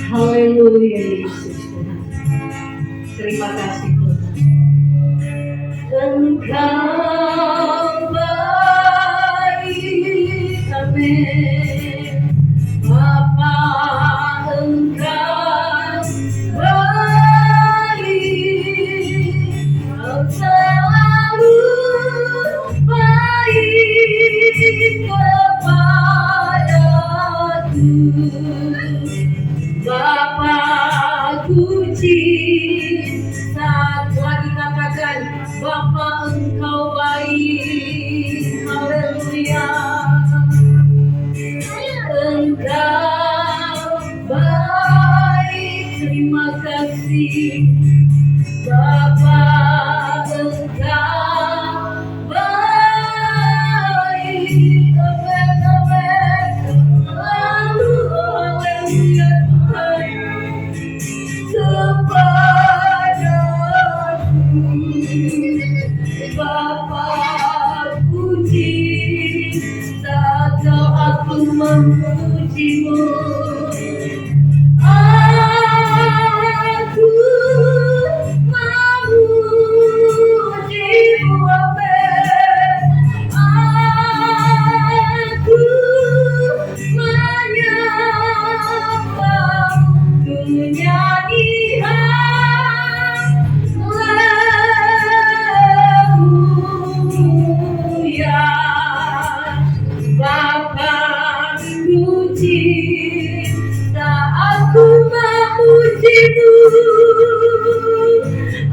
Haleluya Yesus Tuhan. Terima kasih Tuhan. Engkau baik, amin. Bapa, Engkau baik, Engkau selalu baik kepadaku. Bapa, puji. Satu lagi katakan, Bapa Engkau baik. Haleluya. Engkau baik, terima kasih. Bapa Engkau baik. Amen, amen. Selalu haleluya kepadaku. Bapa puji, tak kau aku memujimu. Aku memujimu, amin. Aku menyembahmu, ku nyanyi haleluya. Bapa puji, saat ku memujimu.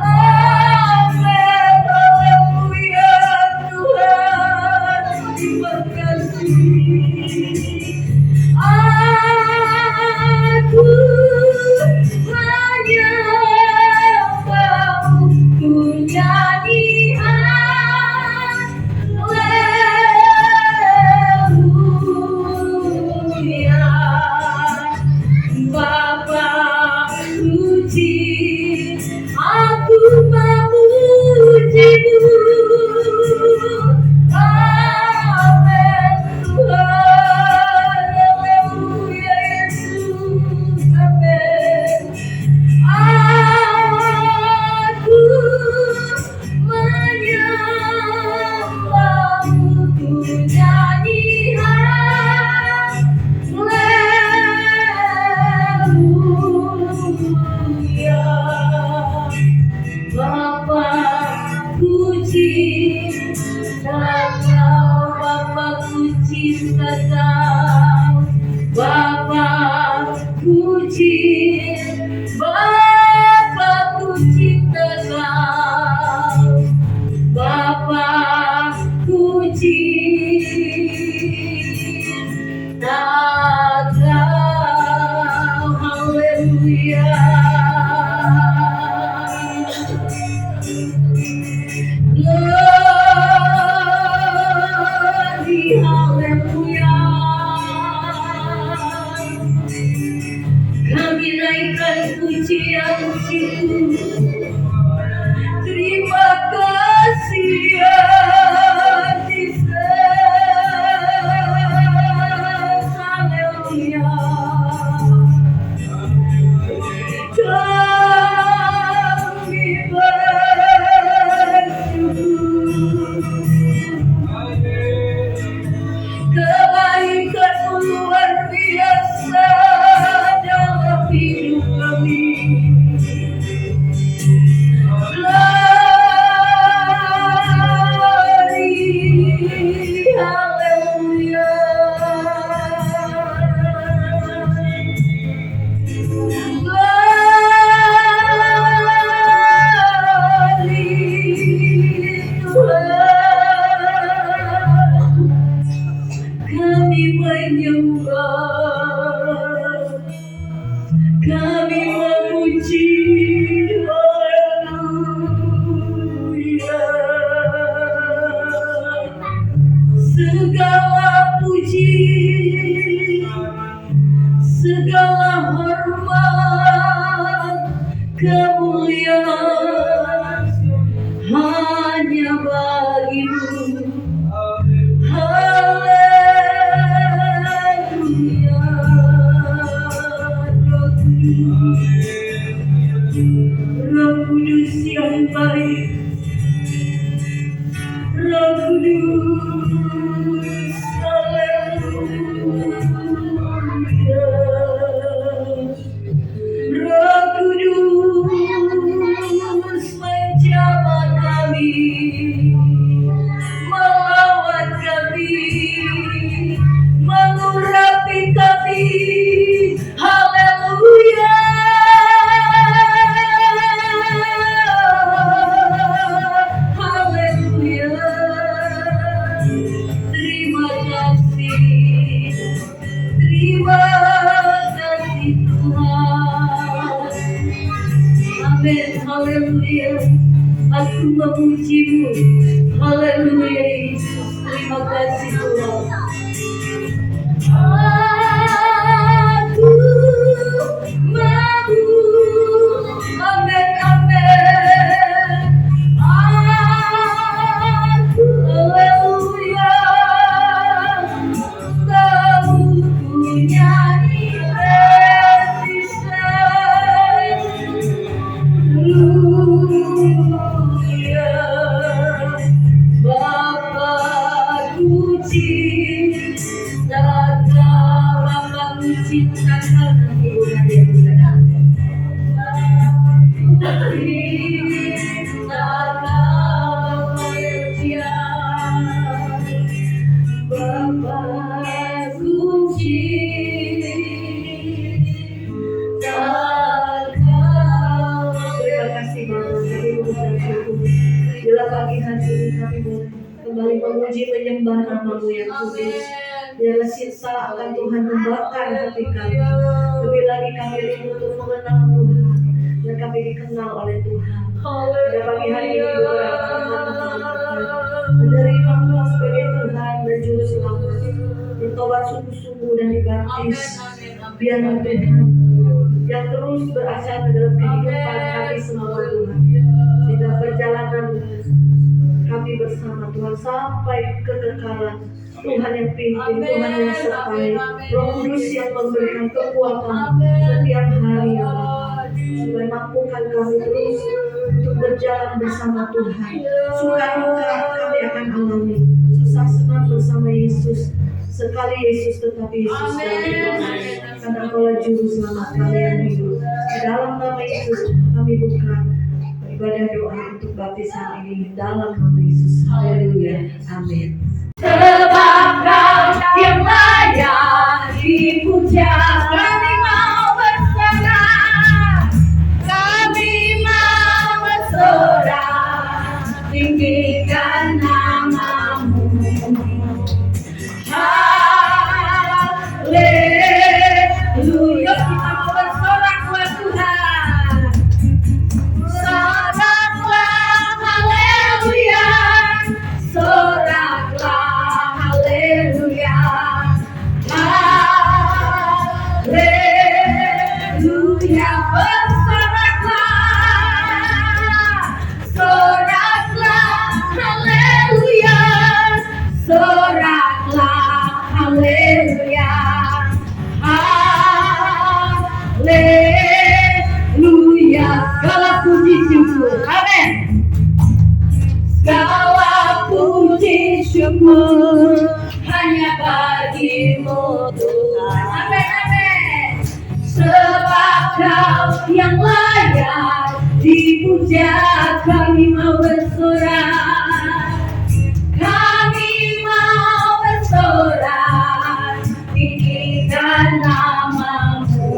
Amin, haleluya Tuhan, terima kasih. Aku menyembahmu, ku nyanyi haleluya. Bapa puji, aku memujimu. Amin Tuhan, haleluya Yesus, amin. Aku menyembahmu, ku nyanyi haleluya. Bapa puji, Kau Bapa puji Kau. Bapa puji, Bapa puji Kau. Bapa puji Kau. Haleluya. Glory, haleluya. Kami naikkan pujian-pujian. Terima kasih ya Yesus, haleluya. Kami bersyukur, kebaikan-Mu luar biasa dalam hidup kami. Glory, haleluya. Kami menyembah, kami memuji, haleluya. Segala puji, segala hormat, kemuliaan hanya bagi-Mu. Haleluya. Roh Kudus yang baik, Roh Kudus, haleluya. Roh Kudus menjamah kami, melawat kami, mengurapi kami, haleluya. Haleluya. Terima kasih Tuhan. Amin, haleluya. Aku memujimu, haleluya Yesus. Terima kasih Tuhan. Aku mau, amin, amin. Aku, haleluya. Kamu punya haleluya. Bapa puji, Bapa puji, nanti bukan dia bukan. Bapa kunci terima kasih Bapak. Bila pagi hari ini kami kembali memuji menyembah nama-Mu yang kudus. Biarlah sisa akan Tuhan membakar hati kami. Lebih lagi kami rindu untuk mengenal Tuhan dan kami dikenal oleh Tuhan. Pada pagi hari ini beberapa teman-teman menerima Tuhan sebagai Tuhan dan Juru Selamat, bertobat sungguh-sungguh dan dibaptis. Biarlah Tuhan yang terus beracara dalam kehidupan kami semua Tuhan, sehingga perjalanan kami bersama Tuhan sampai kekekalan. Tuhan yang pimpin, Tuhan yang sertai, Roh Kudus yang memberikan kekuatan setiap hari ya Bapa. Supaya mampukan kami terus untuk berjalan bersama Tuhan. Suka duka kami akan alami, susah senang bersama Yesus. Sekali Yesus tetap Yesus dalam hidup kami, karena Engkaulah Juru Selamat kami yang hidup. Di dalam nama Yesus kami buka ibadah doa untuk baptisan ini dalam nama Yesus. Haleluya. Amin. Sebab Kau yang layak dipuja, kami mau bersorak, kami mau bersorak, tinggikan nama-Mu. Haleluya, kita mau bersorak buat Tuhan. Soraklah, haleluya. Soraklah, haleluya. Haleluya, bersoraklah. Soraklah, haleluya. Soraklah, haleluya. Haleluya. Segala puji syukur, amin. Segala puji syukur hanya bagi-Mu Tuhan, amin, amin. Sebab Kau yang layak dipuja, kami mau bersorak, kami mau bersorak, tinggikan nama-Mu.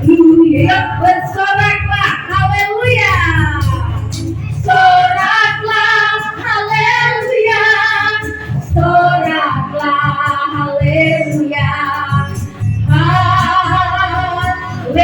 Haleluya, bersoraklah, haleluya. Soraklah, haleluya. Soraklah, haleluya. Haleluya.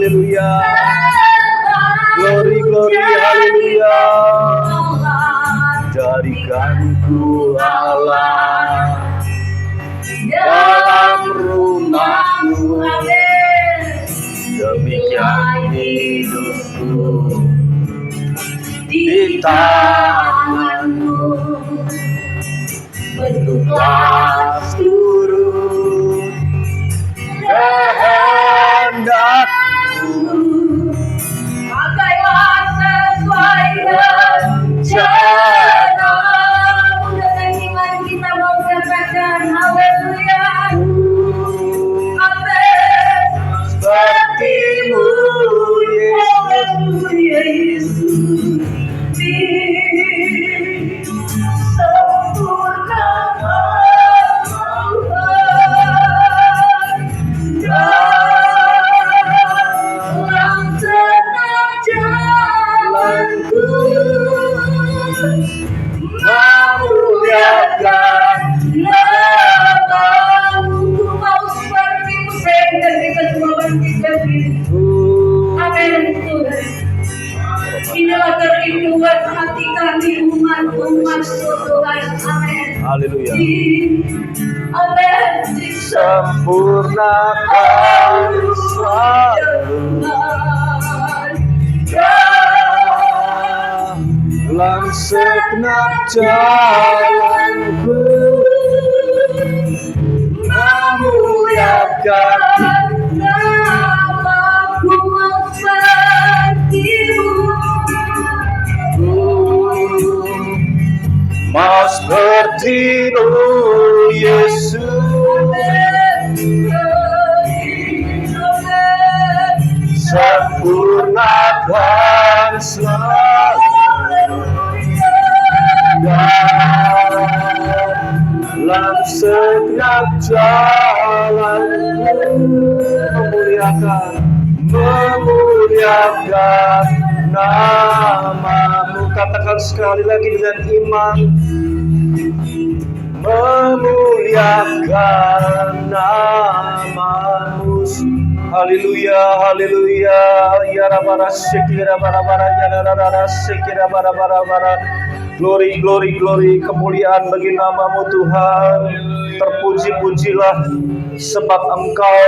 haleluya. Glory, glory, haleluya. Jadikanku Allah dalam rumahmu, demikian hidupku di tanganmu. Bentuklah seluruh kehendakku, pakailah sesuai rencanamu. Dengan iman kita mau katakan haleluya. Amin. sepertimu Haleluya Yesus. Dalam senang jalanku, memuliakan namamu. Ku mau seperti-Mu, dan kita semua bangkit. Amin Tuhan. Inilah kerinduan hati kami umat-umat Tuhan. Amin. haleluya. Amin. Sempurnakan selalu dalam segenap jalanku, memuliakan namamu, mau seperti-Mu. mau seperti-Mu Yesus. Sempurnakan selalu dalam segenap jalanku, memuliakan namamu. Katakan sekali lagi dengan iman, memuliakan namamu. Haleluya, haleluya. Ya rabara sekira bara ya rabara sekira bara. Glory, glory, glory. Kemuliaan bagi namamu Tuhan. Terpuji-pujilah sebab Engkau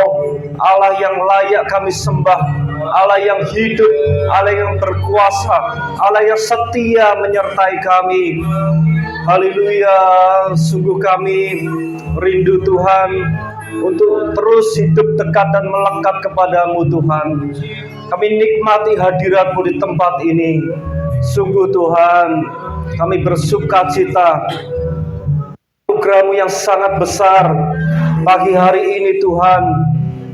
Allah yang layak kami sembah, Allah yang hidup, Allah yang berkuasa, Allah yang setia menyertai kami. Haleluya. Sungguh kami rindu Tuhan untuk terus hidup dekat dan melekat kepadamu Tuhan. Kami nikmati hadirat-Mu di tempat ini. Sungguh Tuhan, kami bersuka cita anugerah-Mu yang sangat besar. Pagi hari ini Tuhan,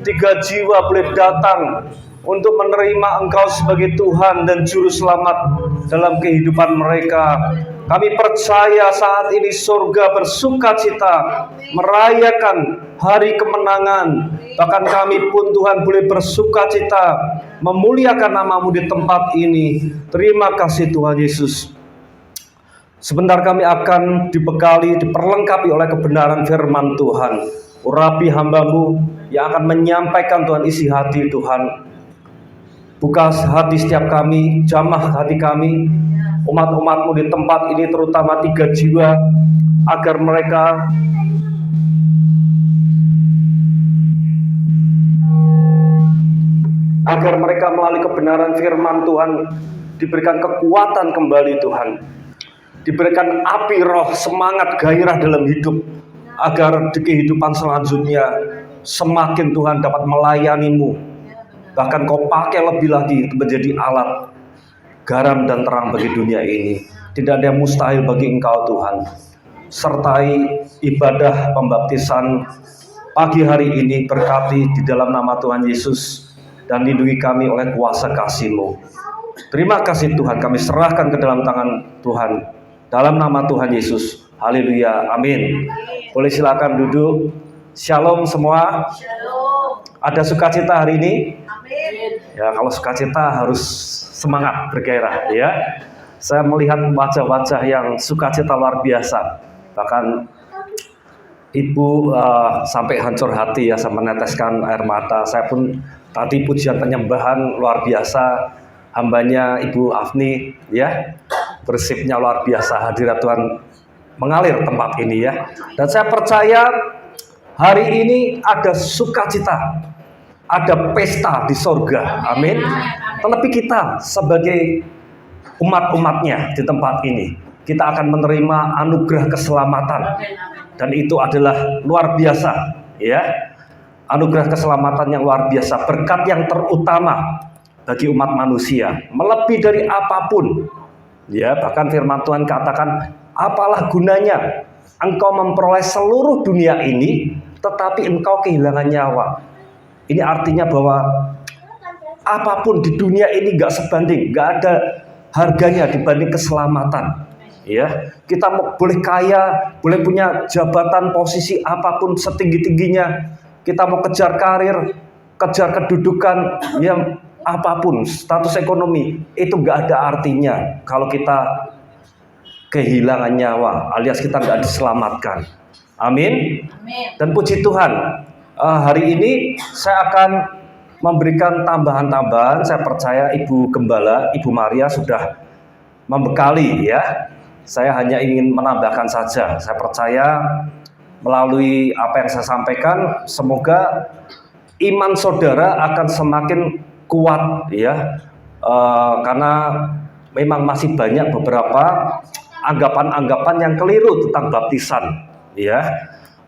3 jiwa boleh datang untuk menerima Engkau sebagai Tuhan dan Juru Selamat dalam kehidupan mereka. Kami percaya saat ini surga bersuka cita merayakan hari kemenangan. Bahkan kami pun Tuhan boleh bersuka cita memuliakan nama-Mu di tempat ini. Terima kasih Tuhan Yesus. Sebentar kami akan dibekali, diperlengkapi oleh kebenaran firman Tuhan. Urapi hamba-Mu yang akan menyampaikan Tuhan isi hati Tuhan. Buka hati setiap kami, jamah hati kami, umat-umat-Mu di tempat ini, terutama 3 jiwa, agar mereka melalui kebenaran firman Tuhan diberikan kekuatan kembali Tuhan, diberikan api roh, semangat, gairah dalam hidup, agar di kehidupan selanjutnya semakin Tuhan dapat melayani-Mu. Bahkan Kau pakai lebih lagi menjadi alat garam dan terang bagi dunia ini. Tidak ada yang mustahil bagi Engkau Tuhan. Sertai ibadah pembaptisan pagi hari ini, berkati di dalam nama Tuhan Yesus, dan lindungi kami oleh kuasa kasih-Mu. Terima kasih Tuhan, kami serahkan ke dalam tangan Tuhan, dalam nama Tuhan Yesus. Haleluya, amin. Boleh silakan duduk. Shalom semua. Shalom. Ada sukacita hari ini? Amin. Ya, kalau sukacita harus semangat, bergairah ya. Saya melihat wajah-wajah yang sukacita luar biasa. Bahkan Ibu sampai hancur hati ya, saya meneteskan air mata. Saya pun Tadi pujian penyembahan luar biasa, hambanya Ibu Afni ya, bersipnya luar biasa, hadirat Tuhan mengalir tempat ini ya. Dan saya percaya hari ini ada sukacita, ada pesta di sorga, amin. Terlebih kita sebagai umat-umatnya di tempat ini, kita akan menerima anugerah keselamatan, dan itu adalah luar biasa ya. Anugerah keselamatan yang luar biasa, berkat yang terutama bagi umat manusia, melebihi dari apapun ya. Bahkan firman Tuhan katakan, apalah gunanya engkau memperoleh seluruh dunia ini tetapi engkau kehilangan nyawa. Ini artinya bahwa apapun di dunia ini gak sebanding, gak ada harganya dibanding keselamatan ya. Kita boleh kaya, boleh punya jabatan, posisi apapun setinggi-tingginya, kita mau kejar karir, kejar kedudukan yang apapun, status ekonomi, itu gak ada artinya kalau kita kehilangan nyawa, alias kita gak diselamatkan. Amin. Dan puji Tuhan, hari ini saya akan memberikan tambahan-tambahan. Saya percaya Ibu Gembala, Ibu Maria sudah membekali ya. Saya hanya ingin menambahkan saja. Saya percaya melalui apa yang saya sampaikan, semoga iman saudara akan semakin kuat ya. Karena memang masih banyak beberapa anggapan-anggapan yang keliru tentang baptisan ya.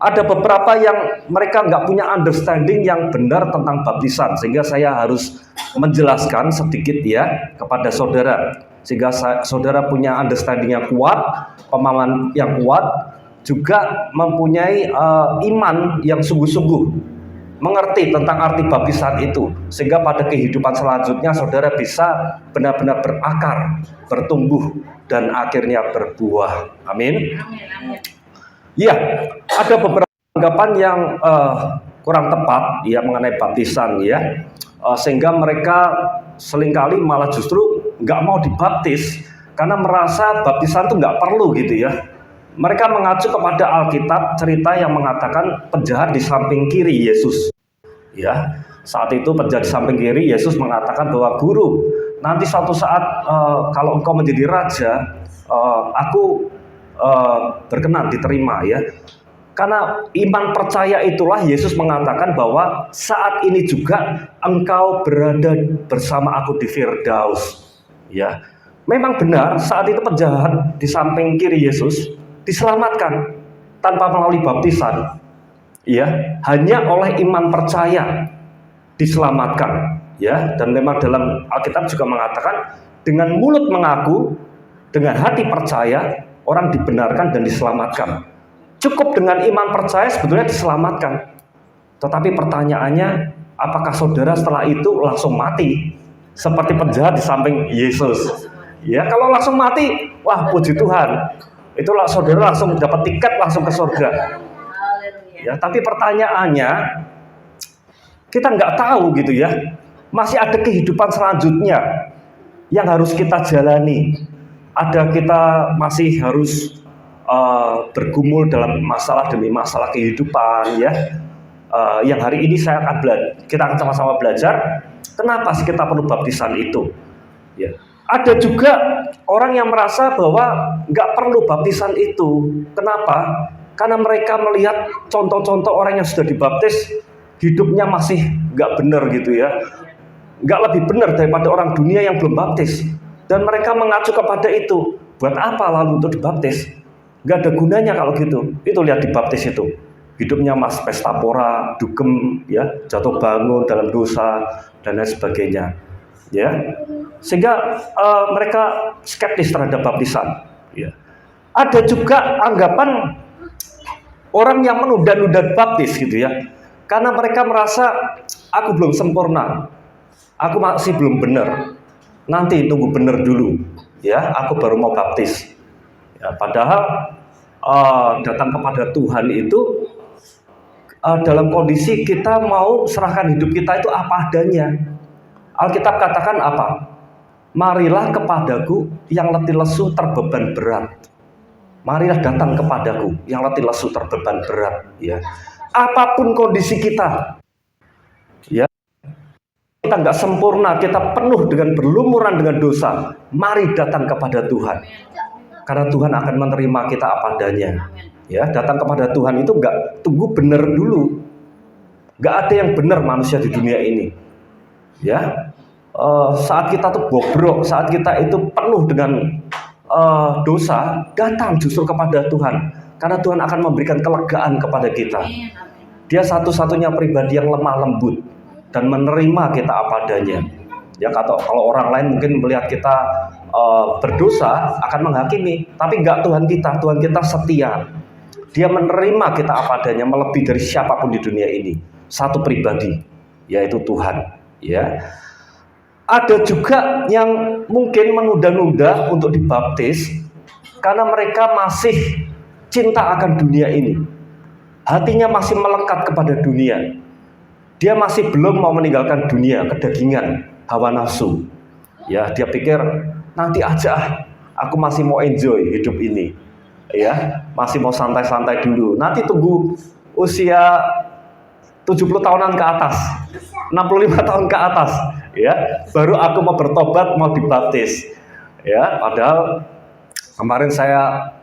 Ada beberapa yang mereka nggak punya understanding yang benar tentang baptisan, sehingga saya harus menjelaskan sedikit ya kepada saudara, sehingga saudara punya understanding yang kuat, pemahaman yang kuat, juga mempunyai iman yang sungguh-sungguh, mengerti tentang arti baptisan itu, sehingga pada kehidupan selanjutnya saudara bisa benar-benar berakar, bertumbuh, dan akhirnya berbuah. Amin. Ya, ada beberapa anggapan yang kurang tepat ya mengenai baptisan ya, sehingga mereka seringkali malah justru nggak mau dibaptis karena merasa baptisan itu nggak perlu gitu ya. Mereka mengacu kepada Alkitab, cerita yang mengatakan penjahat di samping kiri Yesus. Ya, saat itu penjahat di samping kiri Yesus mengatakan bahwa guru, nanti suatu saat kalau engkau menjadi raja, aku berkenan diterima ya. Karena iman percaya itulah Yesus mengatakan bahwa saat ini juga engkau berada bersama aku di Firdaus ya. Memang benar saat itu penjahat di samping kiri Yesus diselamatkan tanpa melalui baptisan ya, hanya oleh iman percaya diselamatkan ya. Dan memang dalam Alkitab juga mengatakan dengan mulut mengaku, dengan hati percaya, orang dibenarkan dan diselamatkan. Cukup dengan iman percaya sebetulnya diselamatkan. Tetapi pertanyaannya, apakah saudara setelah itu langsung mati seperti penjahat di samping Yesus? Ya, kalau langsung mati, wah puji Tuhan, itulah saudara langsung dapat tiket langsung ke surga. Ya, tapi pertanyaannya, kita nggak tahu gitu ya. Masih ada kehidupan selanjutnya yang harus kita jalani. Ada kita masih harus bergumul dalam masalah demi masalah kehidupan ya. Yang hari ini kita akan sama-sama belajar kenapa sih kita perlu baptisan itu ya. Ada juga orang yang merasa bahwa nggak perlu baptisan itu. Kenapa? Karena mereka melihat contoh-contoh orang yang sudah dibaptis hidupnya masih nggak benar gitu ya, nggak lebih benar daripada orang dunia yang belum baptis. Dan mereka mengacu kepada itu. Buat apa lalu untuk dibaptis? Gak ada gunanya kalau gitu. Itu lihat dibaptis itu, hidupnya mas pesta pora, dugem, ya, jatuh bangun dalam dosa dan lain sebagainya. Ya, sehingga mereka skeptis terhadap baptisan. Ya. Ada juga anggapan orang yang menunda-nunda baptis gitu ya, karena mereka merasa aku belum sempurna, aku masih belum benar. Nanti tunggu benar dulu, ya, aku baru mau baptis. Ya, padahal datang kepada Tuhan itu dalam kondisi kita mau serahkan hidup kita itu apa adanya. Alkitab katakan apa? Marilah kepadaku yang letih lesu terbeban berat. Marilah datang kepadaku yang letih lesu terbeban berat. Ya, apapun kondisi kita, ya, kita nggak sempurna, kita penuh dengan berlumuran dengan dosa, mari datang kepada Tuhan. Karena Tuhan akan menerima kita apa adanya. Ya, datang kepada Tuhan itu nggak tunggu benar dulu. Nggak ada yang benar manusia di dunia ini. Ya, saat kita tuh bobrok, saat kita itu penuh dengan dosa, datang justru kepada Tuhan. Karena Tuhan akan memberikan kelegaan kepada kita. Dia satu-satunya pribadi yang lemah lembut dan menerima kita apa adanya. Ya, kalau orang lain mungkin melihat kita berdosa akan menghakimi, tapi enggak Tuhan kita. Tuhan kita setia. Dia menerima kita apa adanya, melebihi dari siapapun di dunia ini. Satu pribadi, yaitu Tuhan. Ya, ada juga yang mungkin menunda-nunda untuk dibaptis karena mereka masih cinta akan dunia ini. Hatinya masih melekat kepada dunia. Dia masih belum mau meninggalkan dunia, kedagingan, hawa nafsu. Ya, dia pikir nanti aja, aku masih mau enjoy hidup ini. Ya, masih mau santai-santai dulu. Nanti tunggu usia 70 tahunan ke atas, 65 tahun ke atas, ya, baru aku mau bertobat, mau dibaptis. Ya, padahal kemarin saya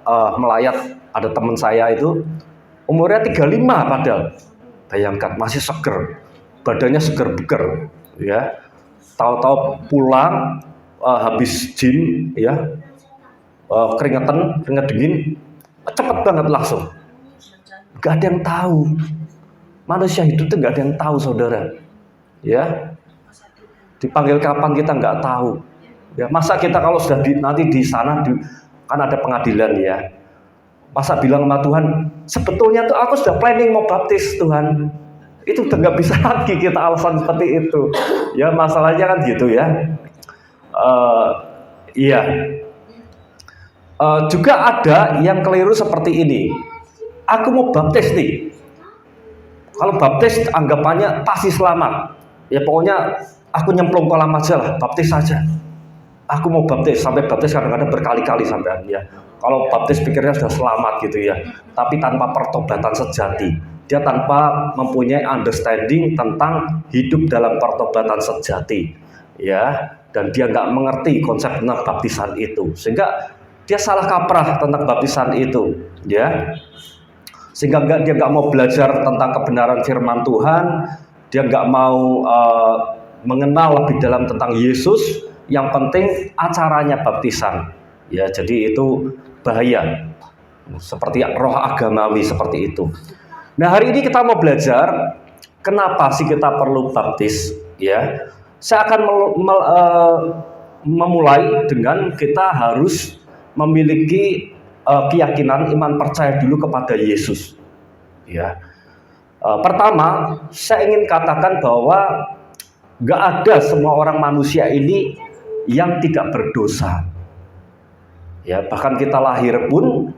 melayat, ada teman saya itu umurnya 35 padahal. Bayangkan, masih seger, badannya seger buger, ya. Tahu-tahu pulang habis gym, ya, keringetan, keringet dingin, cepet banget langsung. Gak ada yang tahu. Manusia hidup itu gak ada yang tahu, saudara. Ya, dipanggil kapan kita nggak tahu. Ya, masa kita kalau sudah nanti di sana kan ada pengadilan, ya. Masa bilang sama Tuhan, sebetulnya tuh aku sudah planning mau baptis Tuhan. Itu udah nggak bisa lagi kita alasan seperti itu. Ya, masalahnya kan gitu, ya. Iya. Juga ada yang keliru seperti ini. Aku mau baptis nih. Kalau baptis anggapannya pasti selamat. Ya pokoknya aku nyemplung kolam aja lah, baptis saja. Aku mau baptis, sampai baptis kadang-kadang berkali-kali sampean, ya. Kalau baptis pikirnya sudah selamat gitu, ya. Tapi tanpa pertobatan sejati. Dia tanpa mempunyai understanding tentang hidup dalam pertobatan sejati, ya. Dan dia nggak mengerti konsep tentang baptisan itu, sehingga dia salah kaprah tentang baptisan itu, ya. Sehingga dia nggak mau belajar tentang kebenaran firman Tuhan, dia nggak mau mengenal lebih dalam tentang Yesus. Yang penting acaranya baptisan, ya. Jadi itu bahaya, seperti roh agamawi seperti itu. Nah, hari ini kita mau belajar kenapa sih kita perlu baptis, ya. Saya akan memulai dengan kita harus memiliki keyakinan, iman percaya dulu kepada Yesus, ya. Pertama, saya ingin katakan bahwa gak ada semua orang manusia ini yang tidak berdosa, ya. Bahkan kita lahir pun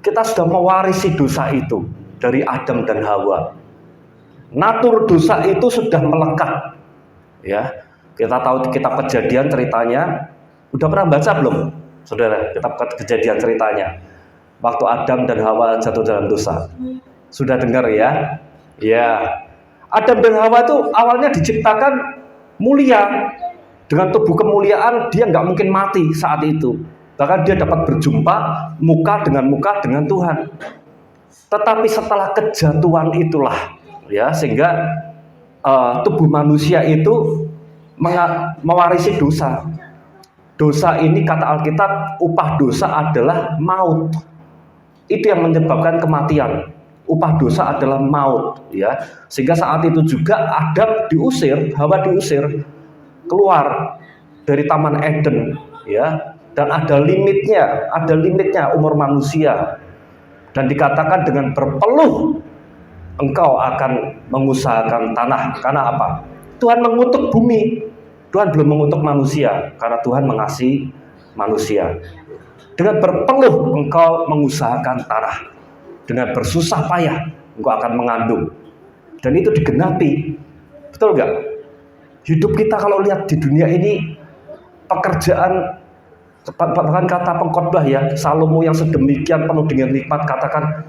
kita sudah mewarisi dosa itu dari Adam dan Hawa. Natur dosa itu sudah melekat, ya. Kita tahu kitab Kejadian ceritanya, udah pernah baca belum, saudara? Kitab Kejadian ceritanya waktu Adam dan Hawa jatuh dalam dosa. Sudah dengar, ya? Ya. Adam dan Hawa itu awalnya diciptakan mulia. Dengan tubuh kemuliaan, dia nggak mungkin mati saat itu. Bahkan dia dapat berjumpa muka dengan Tuhan. Tetapi setelah kejatuhan itulah, ya, sehingga tubuh manusia itu mewarisi dosa. Dosa ini kata Alkitab, upah dosa adalah maut. Itu yang menyebabkan kematian. Upah dosa adalah maut, ya. Sehingga saat itu juga Adam diusir, Hawa diusir keluar dari Taman Eden, ya. Dan ada limitnya umur manusia. Dan dikatakan dengan berpeluh engkau akan mengusahakan tanah. Karena apa? Tuhan mengutuk bumi. Tuhan belum mengutuk manusia, karena Tuhan mengasihi manusia. Dengan berpeluh engkau mengusahakan tanah. Dengan bersusah payah engkau akan mengandung. Dan itu digenapi. Betul gak? Hidup kita kalau lihat di dunia ini, pekerjaan, bahkan kata pengkhotbah, ya, Salomo yang sedemikian penuh dengan nikmat, katakan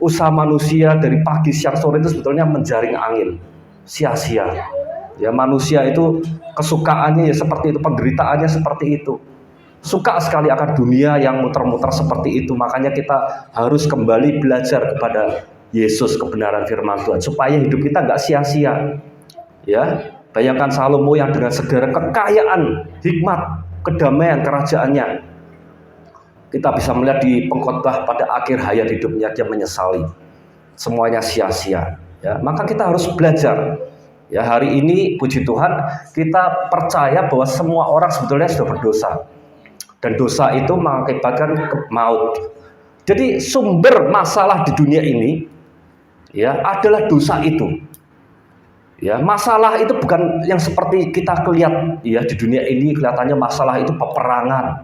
usaha manusia dari pagi siang sore itu sebetulnya menjaring angin, sia-sia, Ya, manusia itu kesukaannya ya seperti itu, penderitaannya seperti itu. Suka sekali akan dunia yang muter-muter seperti itu. Makanya kita harus kembali belajar kepada Yesus, kebenaran firman Tuhan, supaya hidup kita nggak sia-sia. Ya, bayangkan Salomo yang dengan segala kekayaan, hikmat, kedamaian kerajaannya. Kita bisa melihat di pengkhotbah pada akhir hayat hidupnya dia menyesali semuanya sia-sia. Ya, maka kita harus belajar. Ya, hari ini puji Tuhan kita percaya bahwa semua orang sebetulnya sudah berdosa dan dosa itu mengakibatkan maut. Jadi sumber masalah di dunia ini ya adalah dosa itu. Ya, masalah itu bukan yang seperti kita lihat ya di dunia ini kelihatannya masalah itu peperangan,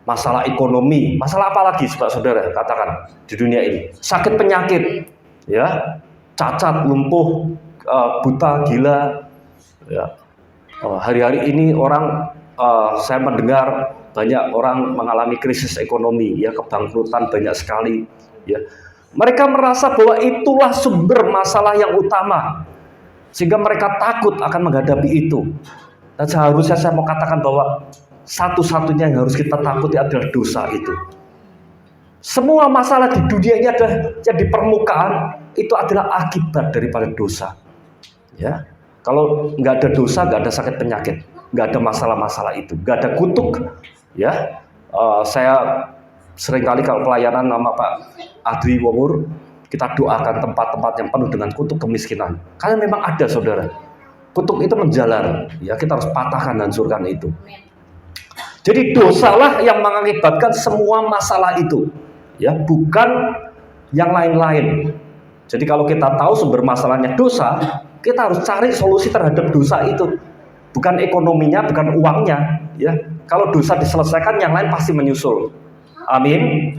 masalah ekonomi, masalah apa lagi saudara katakan di dunia ini? Sakit penyakit, ya, cacat, lumpuh, buta, gila. Ya. Hari-hari ini orang saya mendengar banyak orang mengalami krisis ekonomi, ya, kebangkrutan banyak sekali. Ya. Mereka merasa bahwa itulah sumber masalah yang utama. Sehingga mereka takut akan menghadapi itu. Dan seharusnya saya mau katakan bahwa satu-satunya yang harus kita takuti adalah dosa itu. Semua masalah di dunia ini adalah yang di permukaan itu adalah akibat daripada dosa. Ya, kalau nggak ada dosa, nggak ada sakit penyakit, nggak ada masalah-masalah itu, nggak ada kutuk. Ya, saya seringkali kalau pelayanan nama Pak Adri Womur, kita doakan tempat-tempat yang penuh dengan kutuk kemiskinan. Karena memang ada saudara. Kutuk itu menjalar. Ya, kita harus patahkan, hancurkan itu. Jadi dosalah yang mengakibatkan semua masalah itu. Ya, bukan yang lain-lain. Jadi kalau kita tahu sumber masalahnya dosa, kita harus cari solusi terhadap dosa itu. Bukan ekonominya, bukan uangnya. Ya, kalau dosa diselesaikan, yang lain pasti menyusul. Amin.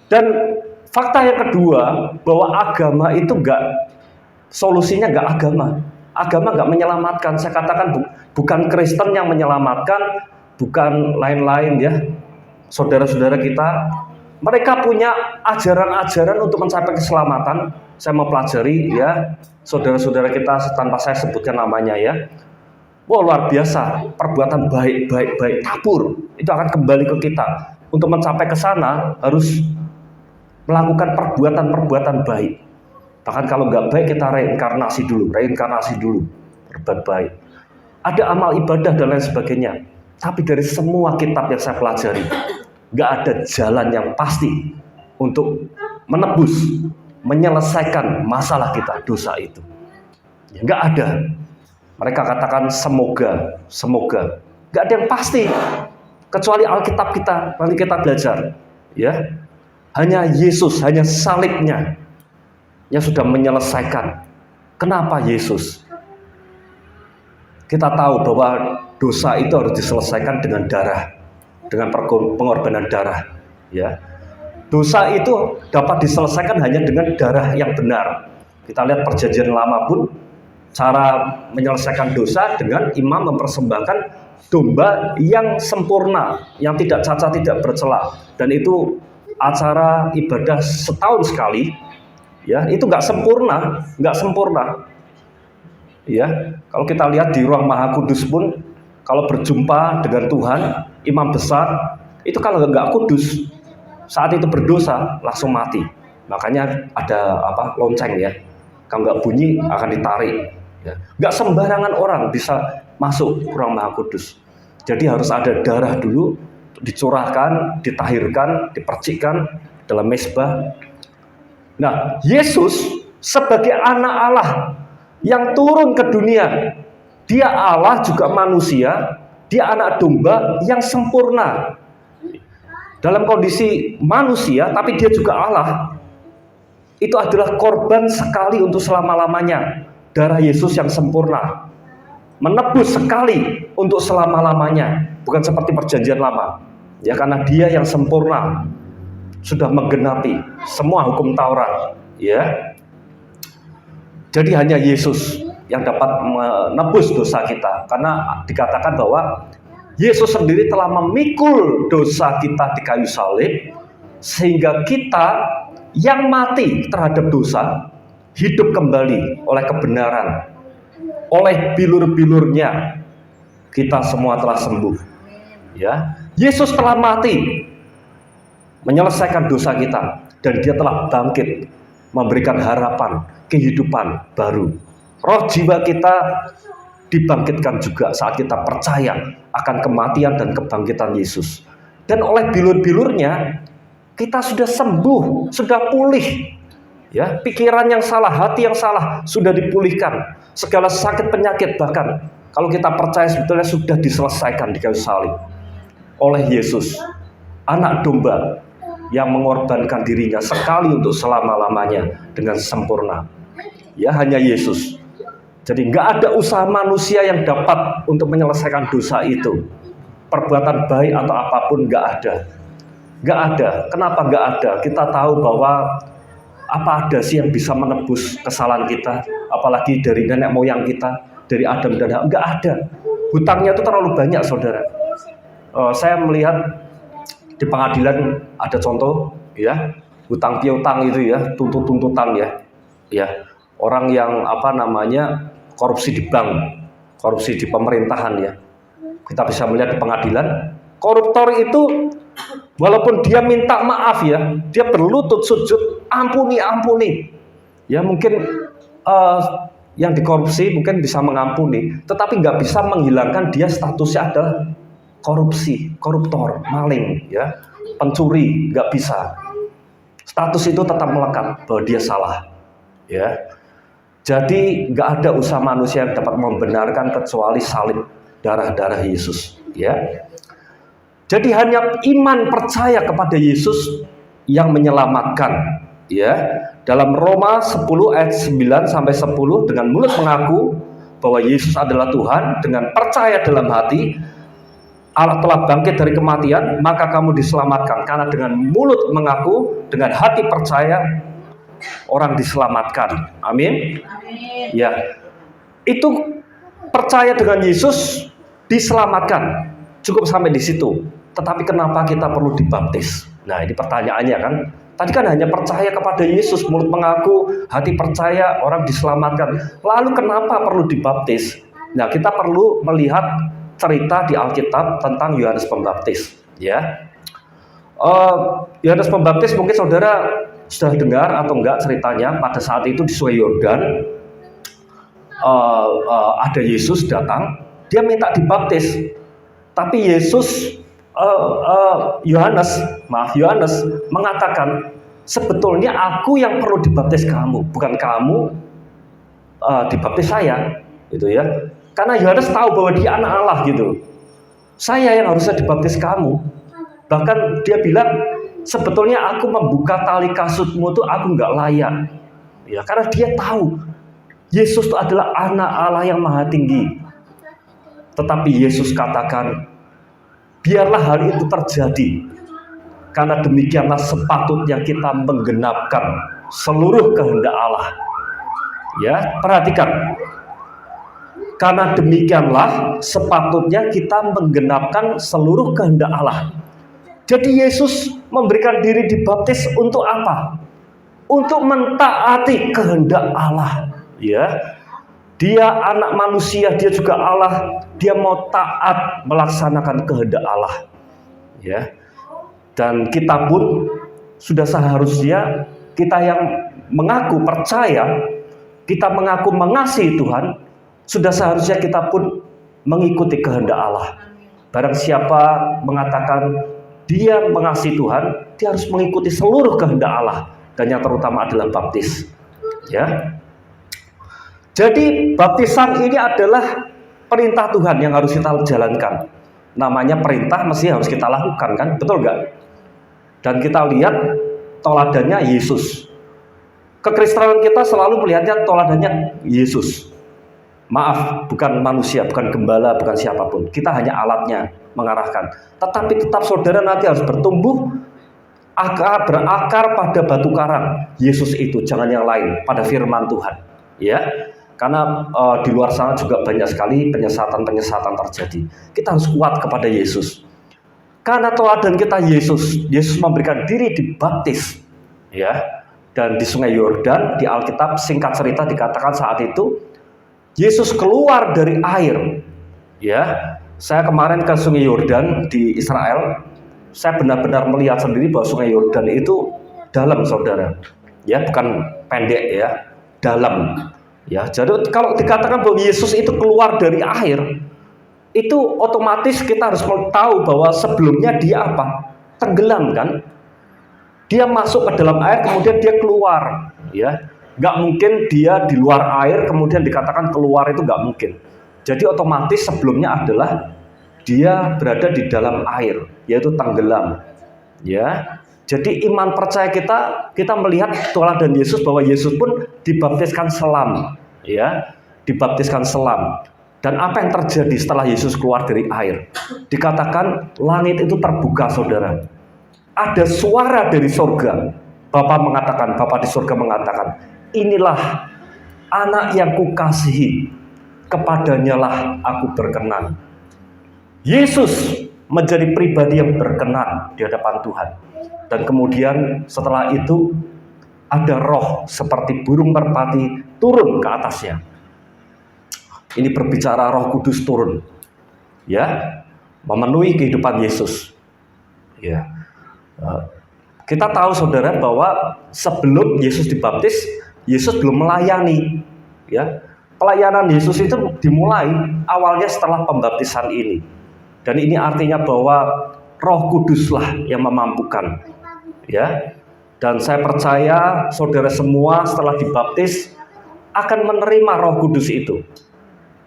Dan fakta yang kedua, bahwa agama itu solusinya nggak agama. Agama nggak menyelamatkan. Saya katakan bukan Kristen yang menyelamatkan, bukan lain-lain ya. Saudara-saudara kita, mereka punya ajaran-ajaran untuk mencapai keselamatan. Saya mau pelajari ya, saudara-saudara kita tanpa saya sebutkan namanya ya. Wah, luar biasa, perbuatan baik tabur. Itu akan kembali ke kita. Untuk mencapai ke sana harus melakukan perbuatan baik. Bahkan kalau nggak baik kita reinkarnasi dulu, berbuat baik. Ada amal ibadah dan lain sebagainya. Tapi dari semua kitab yang saya pelajari, nggak ada jalan yang pasti untuk menebus, menyelesaikan masalah kita, dosa itu. Ya, nggak ada. Mereka katakan semoga. Nggak ada yang pasti. Kecuali Alkitab kita, nanti kita belajar. Ya. Hanya Yesus, hanya salibnya yang sudah menyelesaikan. Kenapa Yesus? Kita tahu bahwa dosa itu harus diselesaikan dengan darah, dengan pengorbanan darah. Ya, dosa itu dapat diselesaikan hanya dengan darah yang benar. Kita lihat perjanjian lama pun cara menyelesaikan dosa dengan imam mempersembahkan domba yang sempurna, yang tidak cacat, tidak bercela, dan itu acara ibadah setahun sekali, ya itu nggak sempurna. Ya, kalau kita lihat di ruang Maha Kudus pun, kalau berjumpa dengan Tuhan, imam besar, itu kalau nggak kudus, saat itu berdosa langsung mati. Makanya ada lonceng ya, kalau nggak bunyi akan ditarik. Ya, nggak sembarangan orang bisa masuk ruang Maha Kudus. Jadi harus ada darah dulu, dicurahkan, ditahirkan, dipercikkan dalam mezbah. Nah, Yesus sebagai anak Allah yang turun ke dunia, dia Allah juga manusia, dia anak domba yang sempurna. Dalam kondisi manusia, tapi dia juga Allah. Itu adalah korban sekali untuk selama-lamanya. Darah Yesus yang sempurna. Menebus sekali untuk selama-lamanya. Bukan seperti perjanjian lama. Ya, karena dia yang sempurna. Sudah menggenapi semua hukum Taurat. Ya. Jadi hanya Yesus yang dapat menebus dosa kita. Karena dikatakan bahwa Yesus sendiri telah memikul dosa kita di kayu salib. Sehingga kita yang mati terhadap dosa hidup kembali oleh kebenaran. oleh bilur-bilurnya kita semua telah sembuh. Ya, Yesus telah mati menyelesaikan dosa kita, dan dia telah bangkit memberikan harapan kehidupan baru. Roh jiwa kita dibangkitkan juga saat kita percaya akan kematian dan kebangkitan Yesus. Dan oleh bilur-bilurnya kita sudah sembuh, sudah pulih. Ya, pikiran yang salah, hati yang salah sudah dipulihkan. Segala sakit penyakit bahkan kalau kita percaya sebetulnya sudah diselesaikan di kayu salib oleh Yesus, anak domba yang mengorbankan dirinya sekali untuk selama-lamanya dengan sempurna. Ya, hanya Yesus. Jadi nggak ada usaha manusia yang dapat untuk menyelesaikan dosa itu. Perbuatan baik atau apapun nggak ada. Nggak ada. Kenapa nggak ada? Kita tahu bahwa apa ada sih yang bisa menebus kesalahan kita? Apalagi dari nenek moyang kita, dari Adam dan Hawa. Nggak ada. Hutangnya itu terlalu banyak, saudara. Saya melihat di pengadilan ada contoh, ya, hutang piutang itu ya, tuntutan ya, orang yang korupsi di bank, korupsi di pemerintahan ya. Kita bisa melihat di pengadilan, koruptor itu walaupun dia minta maaf ya, dia berlutut sujud, ampuni, ya mungkin yang dikorupsi mungkin bisa mengampuni, tetapi nggak bisa menghilangkan dia statusnya adalah korupsi, koruptor, maling, ya, pencuri, nggak bisa. Status itu tetap melekat bahwa dia salah, ya. Jadi nggak ada usaha manusia yang dapat membenarkan kecuali salib darah Yesus, ya. Jadi hanya iman percaya kepada Yesus yang menyelamatkan, ya. Dalam Roma 10 ayat 9 sampai 10, dengan mulut mengaku bahwa Yesus adalah Tuhan, dengan percaya dalam hati Allah telah bangkit dari kematian, maka kamu diselamatkan. Karena dengan mulut mengaku, dengan hati percaya, orang diselamatkan. Amin. Ya, itu percaya dengan Yesus diselamatkan. Cukup sampai di situ. Tetapi kenapa kita perlu dibaptis? Nah, ini pertanyaannya kan. Tadi kan hanya percaya kepada Yesus, mulut mengaku, hati percaya, orang diselamatkan. Lalu kenapa perlu dibaptis? Nah, kita perlu melihat cerita di Alkitab tentang Yohanes Pembaptis, ya. Yohanes Pembaptis mungkin saudara sudah dengar atau enggak ceritanya. Pada saat itu di Sungai Yordan ada Yesus datang, dia minta dibaptis, tapi Yohanes mengatakan, sebetulnya aku yang perlu dibaptis kamu, bukan kamu dibaptis saya, gitu ya. Karena Yohanes tahu bahwa dia anak Allah gitu. Saya yang harusnya dibaptis kamu. Bahkan dia bilang, sebetulnya aku membuka tali kasutmu itu aku nggak layak. Ya, karena dia tahu Yesus itu adalah anak Allah yang maha tinggi. Tetapi Yesus katakan, biarlah hal itu terjadi. Karena demikianlah sepatutnya kita menggenapkan seluruh kehendak Allah. Ya, perhatikan. Karena demikianlah sepatutnya kita menggenapkan seluruh kehendak Allah. Jadi Yesus memberikan diri dibaptis untuk apa? Untuk mentaati kehendak Allah. Ya, dia anak manusia, dia juga Allah. Dia mau taat melaksanakan kehendak Allah. Ya, dan kita pun sudah seharusnya, kita yang mengaku percaya, kita mengaku mengasihi Tuhan, sudah seharusnya kita pun mengikuti kehendak Allah. Barang siapa mengatakan dia mengasihi Tuhan, dia harus mengikuti seluruh kehendak Allah, dan yang terutama adalah baptis. Ya. Jadi baptisan ini adalah perintah Tuhan yang harus kita jalankan. Namanya perintah mesti harus kita lakukan, kan? Betul nggak? Dan kita lihat toladannya Yesus. Kekristenan kita selalu melihatnya toladannya Yesus. Maaf, bukan manusia, bukan gembala, bukan siapapun. Kita hanya alatnya mengarahkan. Tetapi tetap saudara nanti harus bertumbuh, berakar pada batu karang. Yesus itu, jangan yang lain, pada firman Tuhan. Ya, karena di luar sana juga banyak sekali penyesatan terjadi. Kita harus kuat kepada Yesus. Karena teladan kita Yesus memberikan diri dibaptis. Ya, dan di Sungai Yordan, di Alkitab singkat cerita dikatakan saat itu Yesus keluar dari air. Ya, saya kemarin ke Sungai Yordan di Israel. Saya benar-benar melihat sendiri bahwa Sungai Yordan itu dalam, saudara. Ya, bukan pendek ya, dalam. Ya, jadi kalau dikatakan bahwa Yesus itu keluar dari air, itu otomatis kita harus tahu bahwa sebelumnya dia apa? Tenggelam kan? Dia masuk ke dalam air, kemudian dia keluar. Ya, nggak mungkin dia di luar air kemudian dikatakan keluar, itu nggak mungkin. Jadi otomatis sebelumnya adalah dia berada di dalam air, yaitu tenggelam. Ya, jadi iman percaya kita melihat teladan Yesus bahwa Yesus pun dibaptiskan selam, ya, dibaptiskan selam. Dan apa yang terjadi setelah Yesus keluar dari air? Dikatakan langit itu terbuka, saudara. Ada suara dari surga. Bapa di surga mengatakan, inilah anak yang kukasihi, kepadanya lah aku berkenan. Yesus menjadi pribadi yang berkenan di hadapan Tuhan. Dan kemudian setelah itu ada roh seperti burung merpati turun ke atasnya. Ini berbicara Roh Kudus turun, ya, memenuhi kehidupan Yesus. Ya, kita tahu, saudara, bahwa sebelum Yesus dibaptis, Yesus belum melayani. Ya, pelayanan Yesus itu dimulai awalnya setelah pembaptisan ini. Dan ini artinya bahwa Roh Kuduslah yang memampukan. Ya. Dan saya percaya saudara semua setelah dibaptis akan menerima Roh Kudus itu.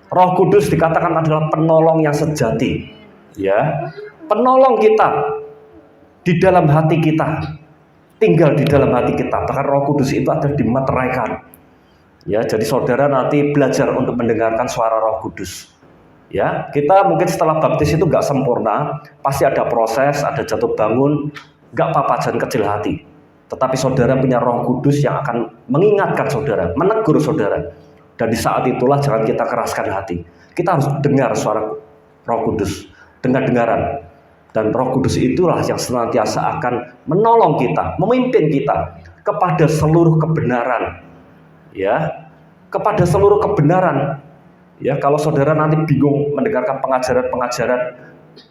Roh Kudus dikatakan adalah penolong yang sejati. Ya. Penolong kita di dalam hati kita. Tinggal di dalam hati kita. Bahkan Roh Kudus itu ada dimeteraikan. Ya, jadi saudara nanti belajar untuk mendengarkan suara Roh Kudus. Ya, kita mungkin setelah baptis itu nggak sempurna, pasti ada proses, ada jatuh bangun, nggak apa-apa, jangan kecil hati. Tetapi saudara punya Roh Kudus yang akan mengingatkan saudara, menegur saudara. Dan di saat itulah jangan kita keraskan hati. Kita harus dengar suara Roh Kudus, dengar-dengaran. Dan Roh Kudus itulah yang senantiasa akan menolong kita, memimpin kita kepada seluruh kebenaran. Ya, kepada seluruh kebenaran. Ya, kalau saudara nanti bingung mendengarkan pengajaran-pengajaran,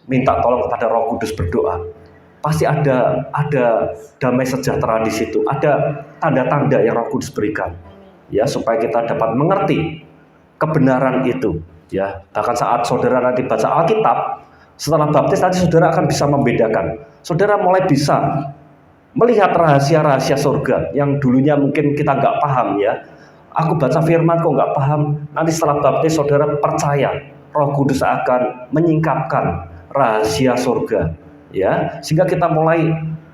minta tolong kepada Roh Kudus, berdoa. Pasti ada damai sejahtera di situ, ada tanda-tanda yang Roh Kudus berikan. Ya, supaya kita dapat mengerti kebenaran itu. Ya, bahkan saat saudara nanti baca Alkitab, setelah baptis nanti saudara akan bisa membedakan. Saudara mulai bisa melihat rahasia-rahasia surga yang dulunya mungkin kita nggak paham, ya. Aku baca firman kok nggak paham. Nanti setelah baptis saudara percaya Roh Kudus akan menyingkapkan rahasia surga, ya, sehingga kita mulai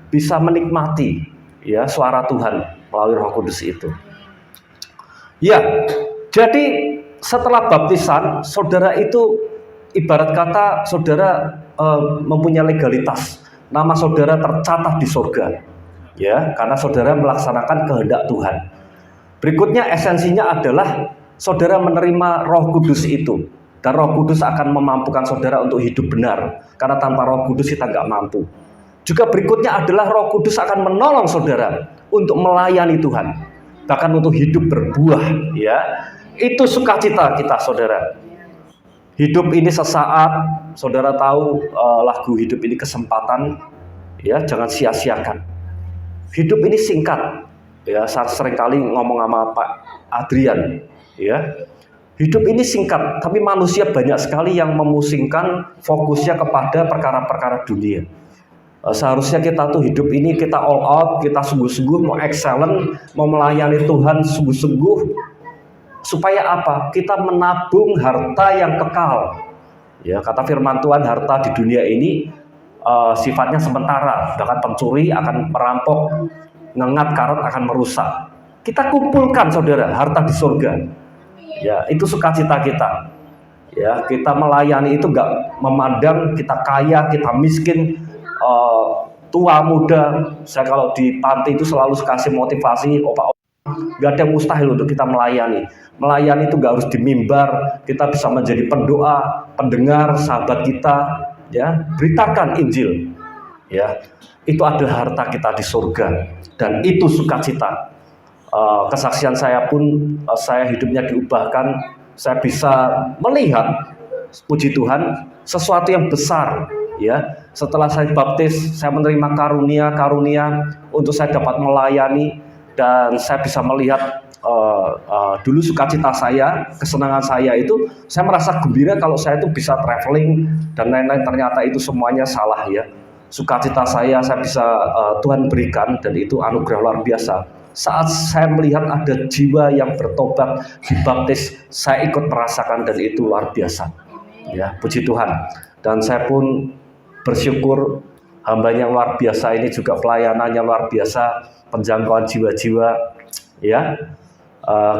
bisa menikmati, ya, suara Tuhan melalui Roh Kudus itu. Ya, jadi setelah baptisan saudara itu ibarat kata saudara mempunyai legalitas. Nama saudara tercatat di surga, ya, karena saudara melaksanakan kehendak Tuhan. Berikutnya esensinya adalah saudara menerima Roh Kudus itu. Dan Roh Kudus akan memampukan saudara untuk hidup benar. Karena tanpa Roh Kudus kita nggak mampu. Juga berikutnya adalah Roh Kudus akan menolong saudara untuk melayani Tuhan. Bahkan untuk hidup berbuah. Ya, itu sukacita kita, saudara. Hidup ini sesaat. Saudara tahu lagu hidup ini kesempatan. Ya, jangan sia-siakan. Hidup ini singkat. Ya, saya seringkali ngomong sama Pak Adrian, ya, hidup ini singkat, tapi manusia banyak sekali yang memusingkan fokusnya kepada perkara-perkara dunia. Seharusnya kita tuh hidup ini kita all out, kita sungguh-sungguh mau excellent, mau melayani Tuhan sungguh-sungguh, supaya apa? Kita menabung harta yang kekal. Ya, kata firman Tuhan, harta di dunia ini sifatnya sementara, bahkan pencuri akan merampok, ngengat karat akan merusak. Kita kumpulkan saudara harta di surga. Ya, itu sukacita kita. Ya, kita melayani itu nggak memandang kita kaya, kita miskin, tua muda. Saya kalau di panti itu selalu kasih motivasi, nggak ada yang mustahil untuk kita melayani. Melayani itu nggak harus di mimbar. Kita bisa menjadi pendoa, pendengar, sahabat kita. Ya, beritakan Injil. Ya, itu adalah harta kita di surga. Dan itu sukacita. Kesaksian saya pun, saya hidupnya diubahkan saya bisa melihat, puji Tuhan, sesuatu yang besar. Ya, setelah saya baptis, saya menerima karunia untuk saya dapat melayani, dan saya bisa melihat dulu sukacita saya, kesenangan saya itu, saya merasa gembira kalau saya itu bisa traveling dan lain-lain. Ternyata itu semuanya salah ya. Sukacita saya bisa Tuhan berikan, dan itu anugerah luar biasa. Saat saya melihat ada jiwa yang bertobat, dibaptis, saya ikut merasakan, dan itu luar biasa. Ya, puji Tuhan. Dan saya pun bersyukur, hambanya luar biasa ini juga pelayanannya luar biasa, penjangkauan jiwa-jiwa. Ya,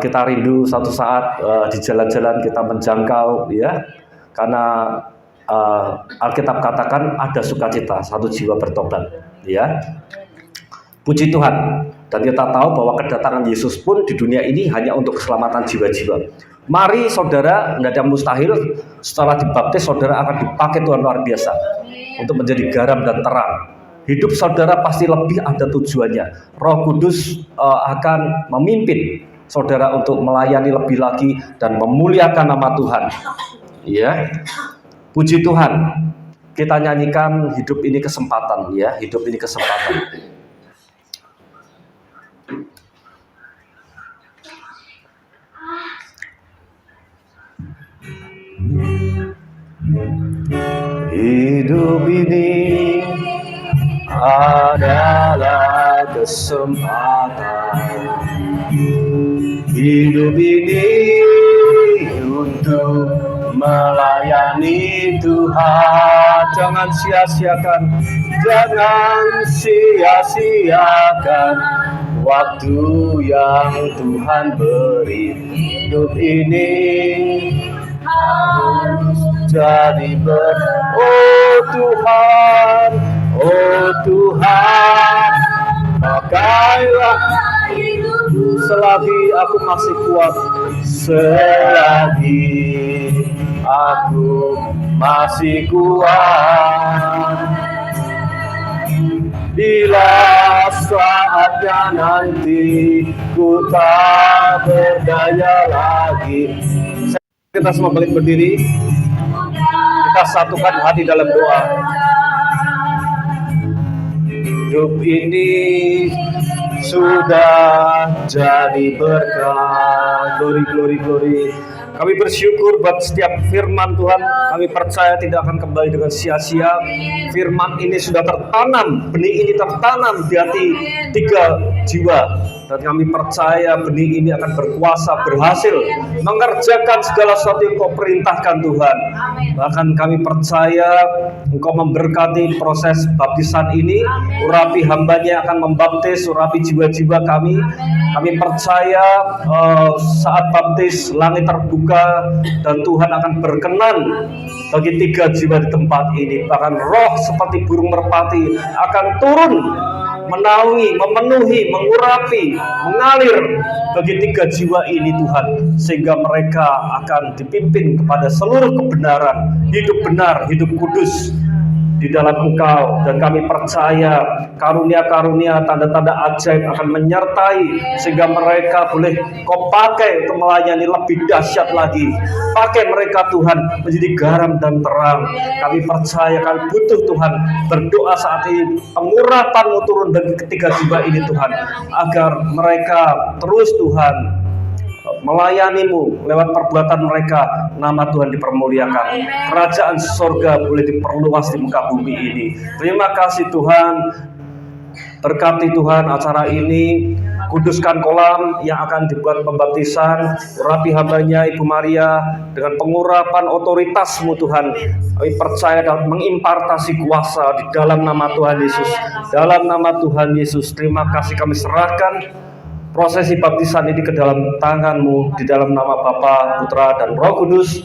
kita rindu suatu saat di jalan-jalan kita menjangkau, ya, karena Alkitab katakan ada sukacita, satu jiwa bertobat. Ya, puji Tuhan. Dan kita tahu bahwa kedatangan Yesus pun di dunia ini hanya untuk keselamatan jiwa-jiwa. Mari saudara, tidak ada mustahil, setelah dibaptis saudara akan dipakai Tuhan luar biasa untuk menjadi garam dan terang. Hidup saudara pasti lebih ada tujuannya. Roh Kudus akan memimpin saudara untuk melayani lebih lagi dan memuliakan nama Tuhan. Ya, puji Tuhan. Kita nyanyikan hidup ini kesempatan, ya, hidup ini kesempatan. Hidup ini adalah kesempatan. Hidup ini untuk melayani Tuhan. Jangan sia-siakan, jangan sia-siakan waktu yang Tuhan beri. Hidup ini harus jadi oh Tuhan, pakailah selagi aku masih kuat, selagi aku masih kuat. Bila saatnya nanti ku tak berdaya lagi. Kita semua balik berdiri. Kita satukan hati dalam doa. Hidup ini sudah jadi berkat. Glory. Kami bersyukur buat setiap firman Tuhan. Kami percaya tidak akan kembali dengan sia-sia. Firman ini sudah tertanam, benih ini tertanam di hati 3 jiwa. Dan kami percaya benih ini akan berkuasa, berhasil mengerjakan segala sesuatu yang Kau perintahkan Tuhan. Bahkan kami percaya Engkau memberkati proses baptisan ini. Urapi hambanya akan membaptis, urapi jiwa-jiwa kami. Kami percaya saat baptis langit terbuka dan Tuhan akan berkenan bagi 3 jiwa di tempat ini. Bahkan roh seperti burung merpati akan turun, menaungi, memenuhi, mengurapi, mengalir bagi 3 jiwa ini Tuhan, sehingga mereka akan dipimpin kepada seluruh kebenaran, hidup benar, hidup kudus di dalam Engkau. Dan kami percaya karunia-karunia, tanda-tanda ajaib akan menyertai, sehingga mereka boleh Kau pakai untuk melayani lebih dahsyat lagi. Pakai mereka Tuhan menjadi garam dan terang. Kami percaya, kami butuh Tuhan. Berdoa saat ini pengurapan-Mu turun bagi 3 jiwa ini Tuhan, agar mereka terus Tuhan melayani-Mu lewat perbuatan mereka. Nama Tuhan dipermuliakan, kerajaan surga boleh diperluas di muka bumi ini. Terima kasih Tuhan. Berkati Tuhan acara ini. Kuduskan kolam yang akan dibuat pembaptisan. Urapi hambanya Ibu Maria dengan pengurapan otoritas-Mu Tuhan. Kami percaya dapat mengimpartasi kuasa di dalam nama Tuhan Yesus. Dalam nama Tuhan Yesus, terima kasih kami serahkan prosesi baptisan ini ke dalam tangan-Mu, di dalam nama Bapa, Putra, dan Roh Kudus.